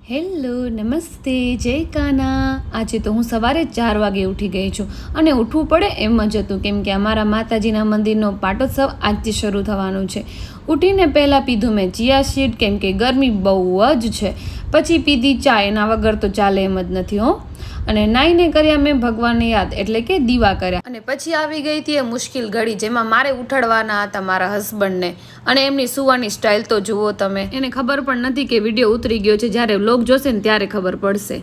Hello નમસ્તે જય કાના. આજે તો હું સવારે 4 વાગે ઉઠી ગઈ છું અને ઉઠવું પડે એમ જ હતું કેમ કે અમારા માતાજીના મંદિરનો પાટોત્સવ આજથી શરૂ થવાનો છે. ઉઠીને પહેલાં પીધું મેં ચિયા સીડ કેમ કે ગરમી બહુ જ છે. પછી પીધી ચા, એના વગર તો ચાલે એમ જ નથી હો. અને નાઈને કર્યા મેં ભગવાનને યાદ એટલે કે દીવા કર્યા. અને પછી આવી ગઈ હતી એ મુશ્કેલ ઘડી જેમાં મારે ઉઠાડવાના હતા મારા હસબન્ડને. અને એમની સુવાની સ્ટાઇલ તો જુઓ તમે. એને ખબર પણ નથી કે વિડીયો ઉતરી ગયો છે, જ્યારે વ્લોગ જોશે ને ત્યારે ખબર પડશે.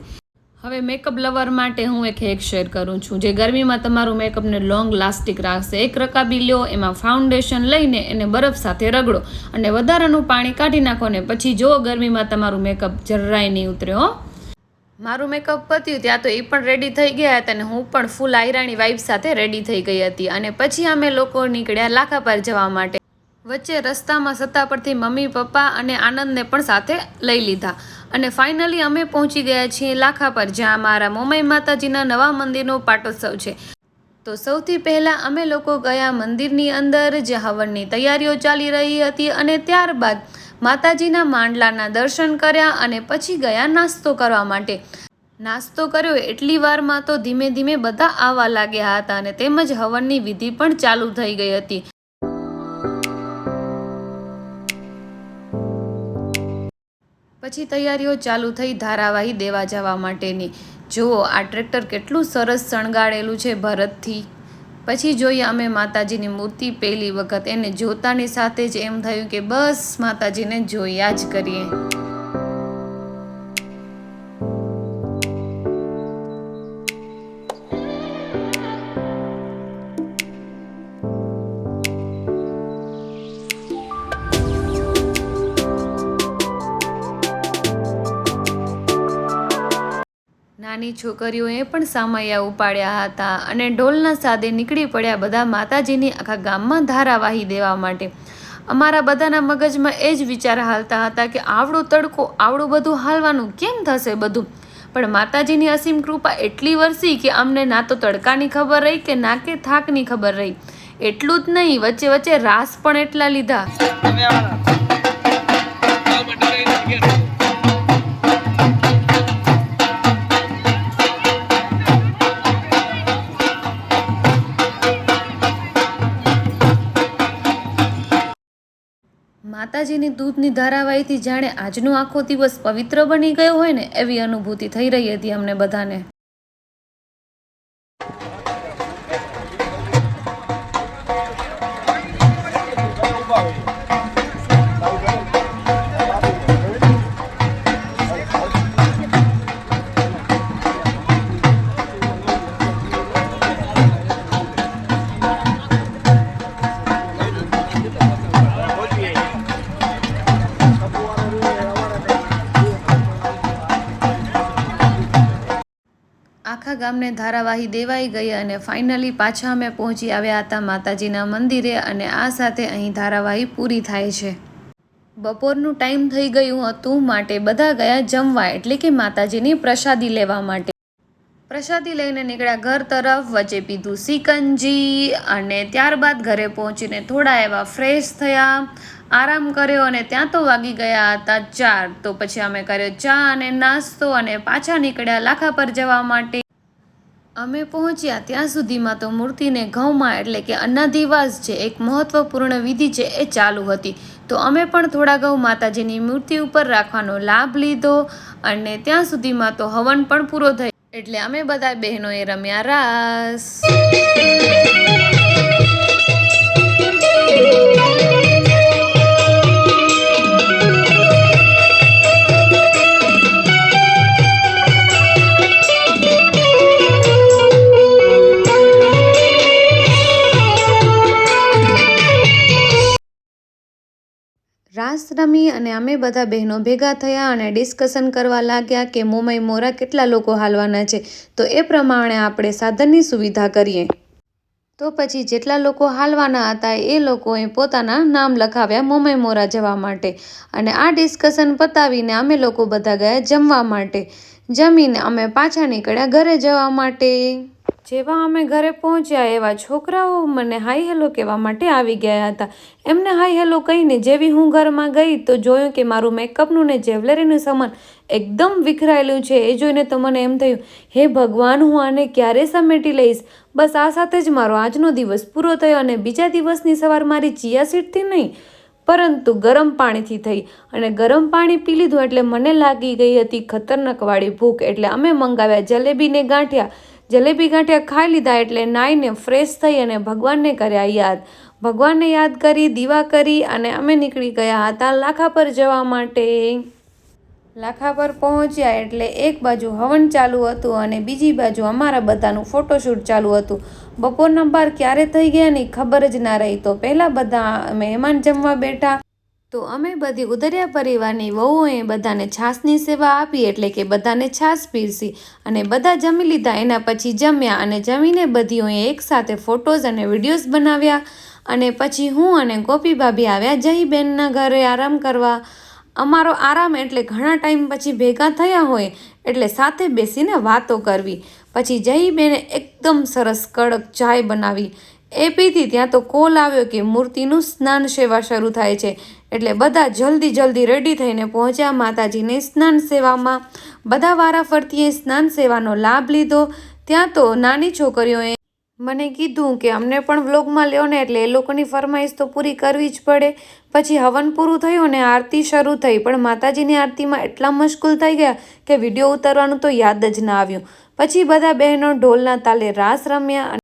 હવે મેકઅપ લવર માટે હું એક હેક શેર કરું છું જે ગરમીમાં તમારું મેકઅપને લોંગ લાસ્ટિક રાખશે. એક રકાબી લ્યો, એમાં ફાઉન્ડેશન લઈને એને બરફ સાથે રગડો અને વધારાનું પાણી કાઢી નાખો ને પછી જો ગરમીમાં તમારું મેકઅપ જરાય નહીં ઉતરે હો. મારું મેકઅપ પત્યું ત્યાં તો એ પણ રેડી થઈ ગયા હતા અને હું પણ ફૂલ આયરાણી વાઇબ સાથે રેડી થઈ ગઈ હતી. અને પછી અમે લોકો નીકળ્યા લાખા પર જવા માટે. વચ્ચે રસ્તામાં સત્તા પરથી મમ્મી પપ્પા અને આનંદને પણ સાથે લઈ લીધા અને ફાઇનલી અમે પહોંચી ગયા છીએ લાખા પર, જ્યાં મારા મોમાઈ માતાજીના નવા મંદિરનો પાટોત્સવ છે. તો સૌથી પહેલાં અમે લોકો ગયા મંદિરની અંદર, જે હવનની તૈયારીઓ ચાલી રહી હતી, અને ત્યારબાદ માતાજીના માંડલાના દર્શન કર્યા અને પછી ગયા નાસ્તો કરવા માટે. નાસ્તો કર્યો એટલી વારમાં તો ધીમે ધીમે બધા આવવા લાગ્યા હતા અને તેમજ હવનની વિધિ પણ ચાલુ થઈ ગઈ હતી. પછી તૈયારીઓ ચાલુ થઈ ધારાવાહી દેવા જવા માટેની. જુઓ આ ટ્રેક્ટર કેટલું સરસ શણગારેલું છે ભરતથી. પછી જોઈએ અમે માતાજીની મૂર્તિ પહેલી વખત. એને જોતાની સાથે જ એમ થયું કે બસ માતાજીને જોયા જ કરીએ. નાની છોકરીઓએ પણ સામૈયા ઉપાડ્યા હતા અને ઢોલના સાદે નીકળી પડ્યા બધા માતાજીની આખા ગામમાં ધારાવાહી દેવા માટે. અમારા બધાના મગજમાં એ જ વિચાર હાલતા હતા કે આવડો તડકો, આવડું બધું હાલવાનું કેમ થશે બધું. પણ માતાજીની અસીમ કૃપા એટલી વરસી કે અમને ના તો તડકાની ખબર રહી કે ના કે થાકની ખબર રહી. એટલું જ નહીં, વચ્ચે વચ્ચે રાસ પણ એટલા લીધા. માતાજીની દૂધની ધારાવાહીથી જાણે આજનો આખો દિવસ પવિત્ર બની ગયો હોય ને એવી અનુભૂતિ થઈ રહી હતી અમને બધાને. આખા ગામને ધારાવાહી દેવાઈ ગઈ અને ફાઇનલી પાછા અમે પહોંચી આવ્યા હતા માતાજીના મંદિરે. અને આ સાથે અહીં ધારાવાહી પૂરી થાય છે. બપોરનું ટાઈમ થઈ ગયું હતું માટે બધા ગયા જમવા એટલે કે માતાજીની પ્રસાદી લેવા માટે. પ્રસાદી લઈને નીકળ્યા ઘર તરફ. વચ્ચે પીધું સિકંજી અને ત્યારબાદ ઘરે પહોંચીને થોડા એવા ફ્રેશ થયા, આરામ કર્યો અને ત્યાં તો વાગી ગયા હતા 4. તો પછી અમે કર્યો ચા અને નાસ્તો અને પાછા નીકળ્યા લાખા પર જવા માટે. અમે પહોંચ્યા ત્યાં સુધીમાં તો મૂર્તિને ઘઉંમાં એટલે કે અન્નાધિવાસ જે એક મહત્વપૂર્ણ વિધિ છે એ ચાલુ હતી. તો અમે પણ થોડા ઘઉં માતાજીની મૂર્તિ ઉપર રાખવાનો લાભ લીધો અને ત્યાં સુધીમાં તો હવન પણ પૂરો થયો એટલે અમે બધા બહેનોએ રમ્યા રાસ. રાસ રમી અને અમે બધા બહેનો ભેગા થયા અને ડિસ્કશન કરવા લાગ્યા કે મોમાઈ મોરા કેટલા લોકો હાલવાના છે, તો એ પ્રમાણે આપણે સાધનની સુવિધા કરીએ. તો પછી જેટલા લોકો હાલવાના હતા એ લોકોએ પોતાના નામ લખાવ્યા મોમાઈ મોરા જવા માટે. અને આ ડિસ્કશન પતાવીને અમે લોકો બધા ગયા જમવા માટે. જમીને અમે પાછા નીકળ્યા ઘરે જવા માટે. જેવા અમે ઘરે પહોંચ્યા એવા છોકરાઓ મને હાઈ હેલો કહેવા માટે આવી ગયા હતા. એમને હાઈ હેલો કહીને જેવી હું ઘરમાં ગઈ તો જોયું કે મારું મેકઅપનું ને જ્વેલરીનું સામાન એકદમ વિખરાયેલું છે. એ જોઈને તો મને એમ થયું, હે ભગવાન, હું આને ક્યારે સમેટી લઈશ. બસ આ સાથે જ મારો આજનો દિવસ પૂરો થયો અને બીજા દિવસની સવાર મારી ચિયા સીડથી નહીં પરંતુ ગરમ પાણીથી થઈ. અને ગરમ પાણી પી લીધું એટલે મને લાગી ગઈ હતી ખતરનાકવાળી ભૂખ. એટલે અમે મંગાવ્યા જલેબી ને ગાંઠિયા. જલેબી ગાંઠિયા ખાઈ લીધા એટલે નાઈને ફ્રેશ થઈ અને ભગવાનને કર્યા યાદ. ભગવાનને યાદ કરી, દીવા કરી અને અમે નીકળી ગયા હતા લાખા પર જવા માટે. લાખા પર પહોંચ્યા એટલે એક બાજુ હવન ચાલુ હતું અને બીજી બાજુ અમારા બધાનું ફોટોશૂટ ચાલુ હતું. બપોરના 12 ક્યારે થઈ ગયા ની ખબર જ ના રહી. તો પહેલાં બધા મહેમાન જમવા બેઠા તો અમે બધી ઉદરિયા પરિવારની વહુઓએ બધાને છાશની સેવા આપી, એટલે કે બધાને છાશ પીરસી અને બધા જમી લીધા. એના પછી જમ્યા અને જમીને બધીઓએ એકસાથે ફોટોઝ અને વિડીયોઝ બનાવ્યા. અને પછી હું અને ગોપી ભાભી આવ્યા જહીબેનના ઘરે આરામ કરવા. અમારો આરામ એટલે ઘણા ટાઈમ પછી ભેગા થયા હોય એટલે સાથે બેસીને વાતો કરવી. પછી જહીબેને એકદમ સરસ કડક ચાય બનાવી, એ પીધી. ત્યાં તો કોલ આવ્યો કે મૂર્તિનું સ્નાન સેવા શરૂ થાય છે. એટલે બધા જલ્દી રેડી થઈને પહોંચ્યા માતાજીને સ્નાન સેવામાં. બધા વારાફરતીએ સ્નાન સેવાનો લાભ લીધો. ત્યાં તો નાની છોકરીઓએ મને કીધું કે અમને પણ વ્લોગમાં લ્યો ને, એટલે એ લોકોની ફરમાઈશ તો પૂરી કરવી જ પડે. પછી હવન પૂરું થયું ને આરતી શરૂ થઈ, પણ માતાજીની આરતીમાં એટલા મશગુલ થઈ ગયા કે વિડીયો ઉતારવાનું તો યાદ જ ના આવ્યું. પછી બધા બહેનો ઢોલના તાલે રાસ રમ્યા.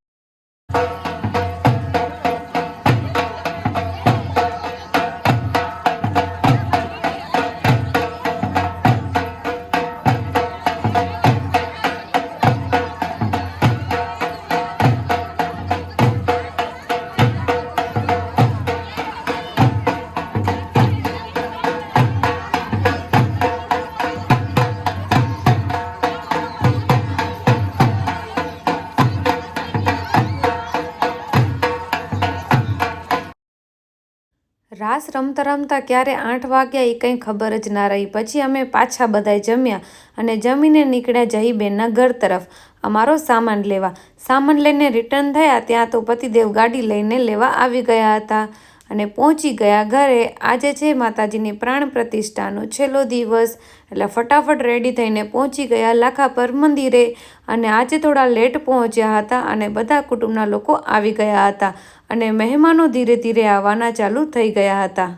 રાસ રમતા રમતા ક્યારે 8 વાગ્યા એ કંઈ ખબર જ ના રહી. પછી અમે પાછા બધાએ જમ્યા અને જમીને નીકળ્યા જહીબેનના ઘર તરફ અમારો સામાન લેવા. સામાન લઈને રિટર્ન થયા ત્યાં તો પતિદેવ ગાડી લઈને લેવા આવી ગયા હતા અને પહોંચી ગયા ઘરે. આજે છે માતાજીની પ્રાણ પ્રતિષ્ઠાનો છેલ્લો દિવસ એટલે ફટાફટ રેડી થઈને પહોંચી ગયા લાખા પર મંદિરે. અને આજે થોડા લેટ પહોંચ્યા હતા અને બધા કુટુંબના લોકો આવી ગયા હતા અને મહેમાનો ધીરે ધીરે આવવાના ચાલુ થઈ ગયા હતા.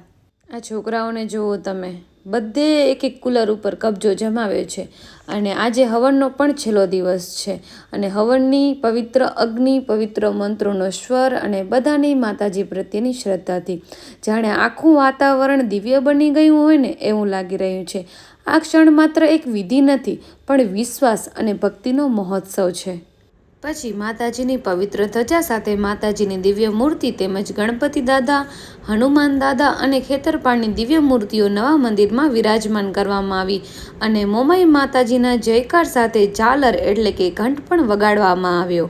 આ છોકરાઓને જુઓ તમે, બધે એક કુલર ઉપર કબજો જમાવ્યો છે. અને આજે હવનનો પણ છેલ્લો દિવસ છે અને હવનની પવિત્ર અગ્નિ, પવિત્ર મંત્રોનો સ્વર અને બધાની માતાજી પ્રત્યેની શ્રદ્ધાથી જાણે આખું વાતાવરણ દિવ્ય બની ગયું હોય ને એવું લાગી રહ્યું છે. આ ક્ષણ માત્ર એક વિધિ નથી પણ વિશ્વાસ અને ભક્તિનો મહોત્સવ છે. પછી માતાજીની પવિત્ર ધજા સાથે માતાજીની દિવ્ય મૂર્તિ તેમજ ગણપતિ દાદા, હનુમાન દાદા અને ખેતરપાળની દિવ્ય મૂર્તિઓ નવા મંદિરમાં વિરાજમાન કરવામાં આવી અને મોમાઈ માતાજીના જયકાર સાથે ઝાલર એટલે કે ઘંટ પણ વગાડવામાં આવ્યો.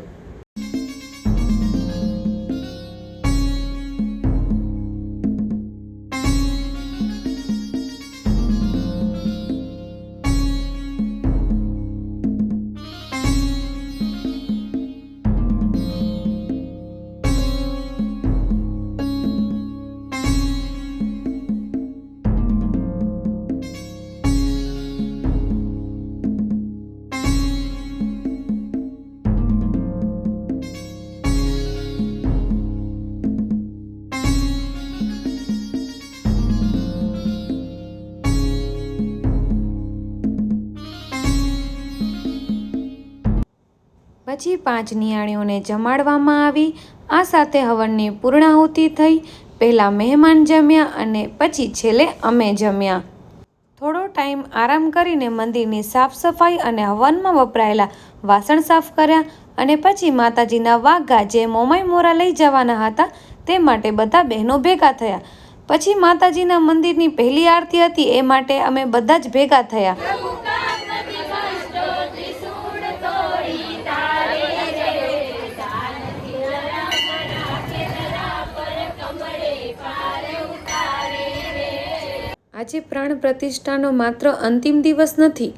પછી 5 નિયાણીઓને જમાડવામાં આવી. આ સાથે હવનની પૂર્ણાહુતિ થઈ. પહેલાં મહેમાન જમ્યા અને પછી છેલ્લે અમે જમ્યા. થોડો ટાઈમ આરામ કરીને મંદિરની સાફ સફાઈ અને હવનમાં વપરાયેલા વાસણ સાફ કર્યા અને પછી માતાજીના વાઘા જે મોમાઈ મોરા લઈ જવાના હતા તે માટે બધા બહેનો ભેગા થયા. પછી માતાજીના મંદિરની પહેલી આરતી હતી એ માટે અમે બધા જ ભેગા થયા. આજે પ્રાણ પ્રતિષ્ઠાનો માત્ર અંતિમ દિવસ નથી,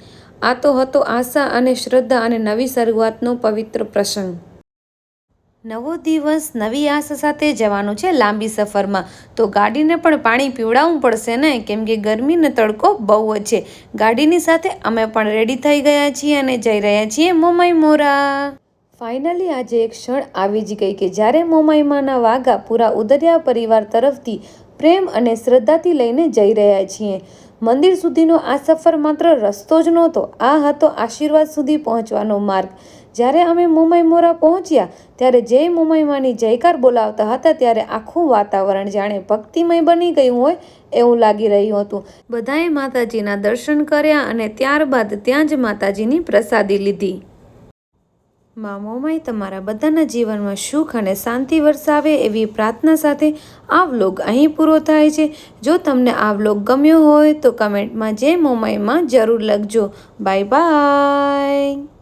આ તો હતો આશા અને શ્રદ્ધા અને નવી શરૂઆતનો પવિત્ર પ્રસંગ. નવો દિવસ નવી આશા સાથે જવાનું છે લાંબી સફરમાં, તો ગાડીને પણ પાણી પીવડાવવું પડશે ને, કેમ કે ગરમીનો તડકો બહુ જ છે. ગાડીની સાથે અમે પણ રેડી થઈ ગયા છીએ અને જઈ રહ્યા છીએ મોમાઈમોરા. ફાઇનલી આજે એક ક્ષણ આવી જ ગઈ કે જ્યારે મોમાઈમાના વાઘા પૂરા ઉદરિયા પરિવાર તરફથી પ્રેમ અને શ્રદ્ધાથી લઈને જઈ રહ્યા છીએ. મંદિર સુધીનો આ સફર માત્ર રસ્તો જ નહોતો, આ હતો આશીર્વાદ સુધી પહોંચવાનો માર્ગ. જ્યારે અમે મોમાઈમોરા પહોંચ્યા ત્યારે જય મોમાઈમાની જયકાર બોલાવતા હતા ત્યારે આખું વાતાવરણ જાણે ભક્તિમય બની ગયું હોય એવું લાગી રહ્યું હતું. બધાએ માતાજીના દર્શન કર્યા અને ત્યારબાદ ત્યાં જ માતાજીની પ્રસાદી લીધી. માં મોમાઈ તમારા બધાના જીવનમાં સુખ અને શાંતિ વરસાવે એવી પ્રાર્થના સાથે આ વ્લોગ અહીં પૂરો થાય છે. જો તમને આ વ્લોગ ગમ્યો હોય તો કમેન્ટમાં જય મોમાઈમાં જરૂર લખજો. Bye bye.